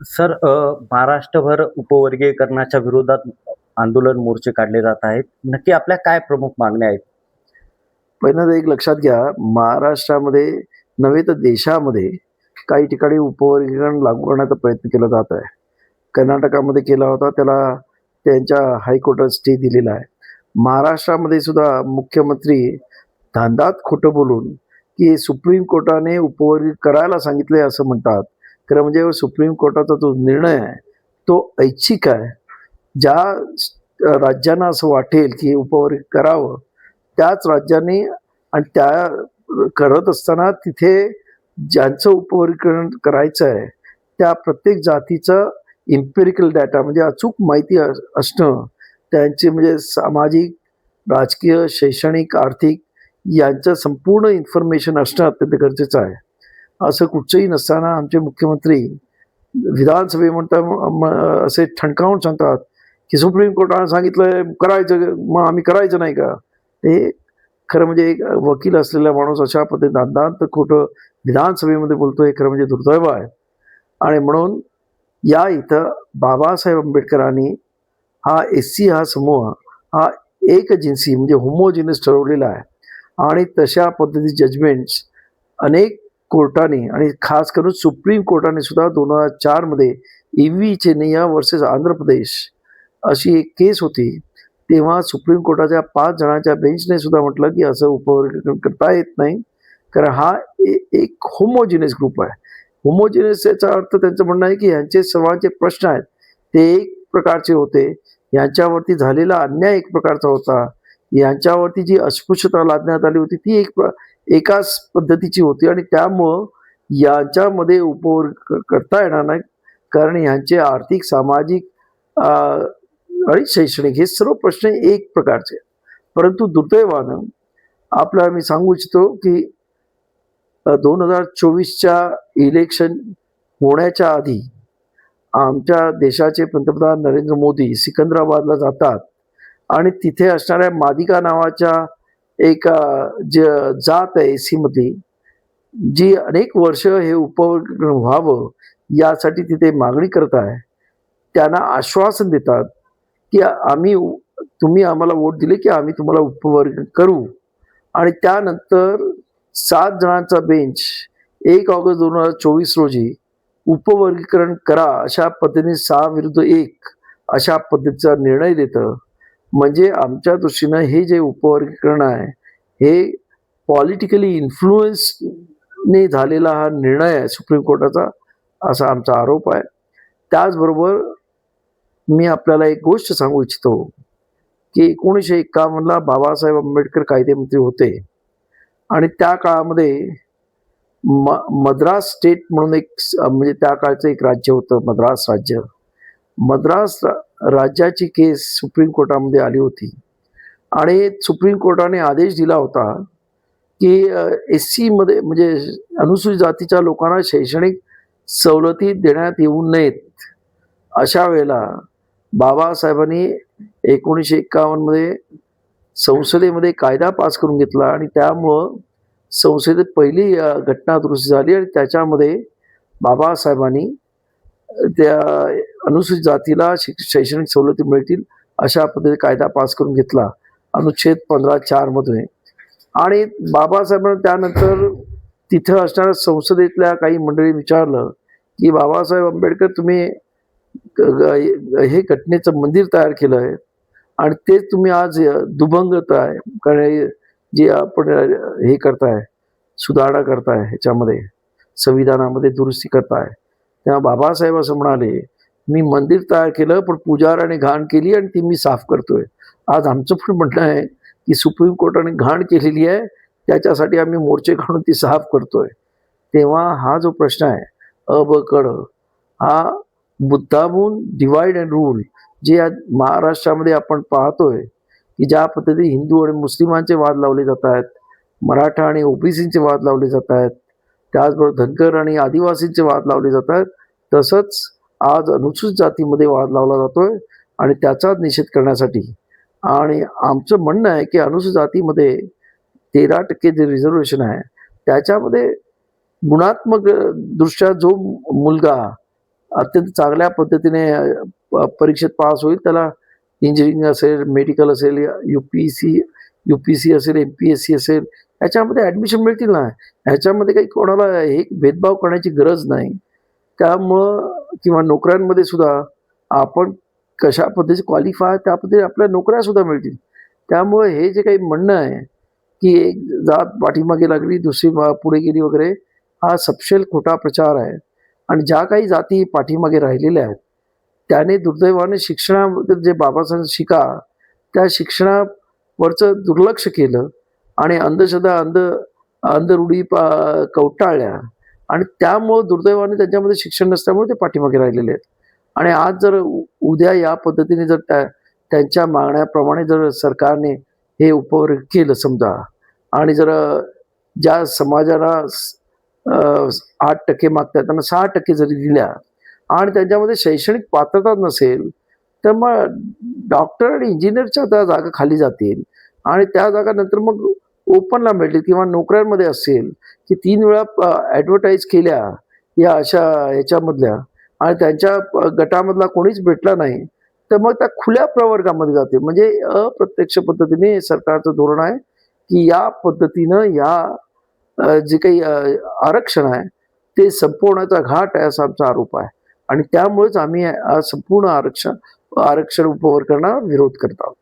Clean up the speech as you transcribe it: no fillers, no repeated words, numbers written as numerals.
Sir, महाराष्ट्रभर उपवर्गीकरणाच्या विरोधात आंदोलन, मोर्चे काढले जात आहेत. नक्की आपल्या काय प्रमुख मागण्या आहेत? पहिल्यांदा एक लक्षात घ्या, महाराष्ट्रामध्ये नव्हे तर देशामध्ये काही ठिकाणी उपवर्गीकरण लागू करण्याचा प्रयत्न केला जात आहे. कर्नाटकामध्ये केला होता, त्याला त्यांच्या हायकोर्टात स्टे दिलेला आहे. महाराष्ट्रामध्ये सुद्धा मुख्यमंत्री धांदात खोटं बोलून की सुप्रीम कोर्टाने उपवर्गीकरण करायला सांगितले असं म्हणतात. खरं म्हणजे सुप्रीम कोर्टाचा जो निर्णय आहे तो ऐच्छिक आहे. ज्या राज्यांना असं वाटेल की उपवर्गीकरण करावं त्याच राज्यांनी आणि त्या करत असताना तिथे ज्यांचं उपवर्गीकरण करायचं आहे त्या प्रत्येक जातीचं इम्पेरिकल डाटा म्हणजे अचूक माहिती असणं, त्यांची म्हणजे सामाजिक, राजकीय, शैक्षणिक, आर्थिक यांचं संपूर्ण इन्फॉर्मेशन असणं अत्यंत गरजेचं आहे. असं कुठचंही नसताना आमचे मुख्यमंत्री विधानसभेमध्ये असे ठणकावून सांगतात की सुप्रीम कोर्टाने सांगितलंय करायचं, मग आम्ही करायचं नाही का? ते खरं म्हणजे एक वकील असलेला माणूस अशा पद्धतीने अंदांत खोटं विधानसभेमध्ये बोलतोय, खरं म्हणजे दुर्दैव आहे. आणि म्हणून या इथं बाबासाहेब आंबेडकरांनी हा एस-सी हा समूह हा एकजिन्सी म्हणजे होमोजिनस ठरवलेला आहे आणि तशा पद्धती जजमेंट्स अनेक कोर्टाने आणि खास करून सुप्रीम कोर्टाने सुद्धा 2004 मध्ये ई-व्ही चेन्नैया वर्सेस आंध्र प्रदेश अशी एक केस होती. तेव्हा सुप्रीम कोर्टाच्या 5 जणांच्या बेंचने सुद्धा म्हटलं की असं उपवर्गीकरण करता येत नाही, कारण हा एक होमोजिनियस ग्रुप आहे. होमोजिनियस याचा अर्थ त्यांचं म्हणणं आहे की यांचे सर्वांचे प्रश्न आहेत ते एक प्रकारचे होते, यांच्यावरती झालेला अन्याय एक प्रकारचा होता, यांच्यावरती जी अस्पृश्यता लादण्यात आली होती ती एकाच पद्धतीची होती आणि त्यामुळं यांच्यामध्ये उपवर्ग करता येणार नाही, कारण यांचे आर्थिक, सामाजिक आणि शैक्षणिक हे सर्व प्रश्न एक प्रकारचे. परंतु दुर्दैवानं आपल्याला मी सांगू इच्छितो की 2024च्या इलेक्शन होण्याच्या आधी आमच्या देशाचे पंतप्रधान नरेंद्र मोदी सिकंदराबादला जातात आणि तिथे असणाऱ्या मादिका नावाच्या एक जे जात आहे एस-सी मधली, जी अनेक वर्ष हे उपवर्गीकरण व्हावं यासाठी तिथे मागणी करत आहे. त्यांना आश्वासन देतात की तुम्ही आम्हाला वोट दिले की आम्ही तुम्हाला उपवर्गीकरण करू. आणि त्यानंतर 7 जणांचा बेंच 1 ऑगस्ट 2024 रोजी उपवर्गीकरण करा अशा पद्धतीने 6-1 अशा पद्धतीचा निर्णय देतं. म्हणजे आमच्या दृष्टीनं हे जे उपवर्गीकरण आहे हे पॉलिटिकली इन्फ्लुएन्सने झालेला हा निर्णय आहे सुप्रीम कोर्टाचा, असा आमचा आरोप आहे. त्याचबरोबर मी आपल्याला एक गोष्ट सांगू इच्छितो की 1951ला बाबासाहेब आंबेडकर कायदेमंत्री होते आणि त्या काळामध्ये मद्रास स्टेट म्हणून एक म्हणजे त्या काळचं एक राज्य होतं, मद्रास राज्य. मद्रास राज्याची केस सुप्रीम कोर्टामध्ये आली होती आणि सुप्रीम कोर्टाने आदेश दिला होता की एस-सी मध्ये म्हणजे अनुसूचित जातीच्या लोकांना शैक्षणिक सवलती देण्यात येऊ नयेत. अशा वेळेला बाबासाहेबांनी 1951 मध्ये संसदेमध्ये कायदा पास करून घेतला आणि त्यामुळं संसदेत पहिली घटना दुरुस्ती झाली आणि त्याच्यामध्ये बाबासाहेबांनी त्या अनुसूचित जातीला शैक्षणिक सवलती मिळतील अशा पद्धतीने कायदा पास करून घेतला अनुच्छेद 15(4) मध्ये. आणि बाबासाहेबांना त्यानंतर तिथं असणाऱ्या संसदेतल्या काही मंडळी विचारलं की बाबासाहेब आंबेडकर तुम्ही हे घटनेचं मंदिर तयार केलं आहे आणि तेच तुम्ही आज दुभंगताय, कारण जे आपण हे करताय, सुधारणा करताय, ह्याच्यामध्ये संविधानामध्ये दुरुस्ती करताय. तेव्हा बाबासाहेब असं म्हणाले, मी मंदिर तयार केलं पण पुजाऱ्याने घाण केली आणि ती मी साफ करतोय. आज आमचं पण म्हणणं आहे की सुप्रीम कोर्टाने घाण केलेली आहे, त्याच्यासाठी आम्ही मोर्चे काढून ती साफ करतोय. तेव्हा हा जो प्रश्न आहे अ ब क ड हा मुद्दामून डिवाइड अँड रूल जे आज महाराष्ट्रामध्ये आपण पाहतोय की ज्या पद्धतीने हिंदू आणि मुस्लिमांचे वाद लावले जात आहेत, मराठा आणि ओबीसींचे वाद लावले जात आहेत, त्याचबरोबर धनगर आणि आदिवासींचे वाद लावले जात आहेत, तसंच आज अनुसूचित जातीमध्ये वाद लावला जातोय आणि त्याचा निषेध करण्यासाठी. आणि आमचं म्हणणं आहे की अनुसूचित जातीमध्ये 13% जे रिझर्वेशन आहे त्याच्यामध्ये गुणात्मक दृष्ट्या जो मुलगा अत्यंत चांगल्या पद्धतीने परीक्षेत पास होईल त्याला इंजिनिअरिंग असेल, मेडिकल असेल, UPC असेल, MPSC असेल, ह्याच्यामध्ये ॲडमिशन मिळतील ना. ह्याच्यामध्ये काही कोणाला हे भेदभाव करण्याची गरज नाही. त्यामुळं किंवा नोकऱ्यांमध्ये सुद्धा आपण कशा पद्धतीचे क्वालिफाय त्या पद्धतीने आपल्याला नोकऱ्या सुद्धा मिळतील. त्यामुळे हे जे काही म्हणणं आहे, की एक जात पाठीमागे लागली, दुसरी पुढे गेली वगैरे, हा सपशेल खोटा प्रचार आहे. आणि ज्या काही जाती पाठीमागे राहिलेल्या आहेत, त्याने दुर्दैवाने शिक्षणाबद्दल जे बाबासाहेब शिका, त्या शिक्षणावरचं दुर्लक्ष केलं आणि अंधश्रद्धा, अंधरूढी कवटाळल्या आणि त्यामुळं दुर्दैवाने त्यांच्यामध्ये शिक्षण नसल्यामुळे ते पाठीमागे राहिलेले आहेत. आणि आज जर उद्या या पद्धतीने जर त्यांच्या मागण्याप्रमाणे जर सरकारने हे उपवर्ग केलं समजा आणि जर ज्या समाजाला 8% मागतात त्यांना 6% जरी दिल्या आणि त्यांच्यामध्ये शैक्षणिक पात्रता नसेल, तर मग डॉक्टर आणि इंजिनिअरच्या त्या जागा खाली जातील आणि त्या जागा नंतर मग ओपनला मिळतील किंवा नोकऱ्यांमध्ये असेल, की 3 वेळा ॲडव्हर्टाईज केल्या या अशा ह्याच्यामधल्या आणि त्यांच्या गटामधला कोणीच भेटला नाही, तर मग त्या खुल्या प्रवर्गामध्ये जातील. म्हणजे अप्रत्यक्ष पद्धतीने हे सरकारचं धोरण आहे, की या पद्धतीनं जे काही आरक्षण आहे, ते संपवण्याचा घाट आहे असा आमचा आरोप आहे. आणि त्यामुळेच आम्ही संपूर्ण आरक्षण उपवर्गांना विरोध करत आहोत.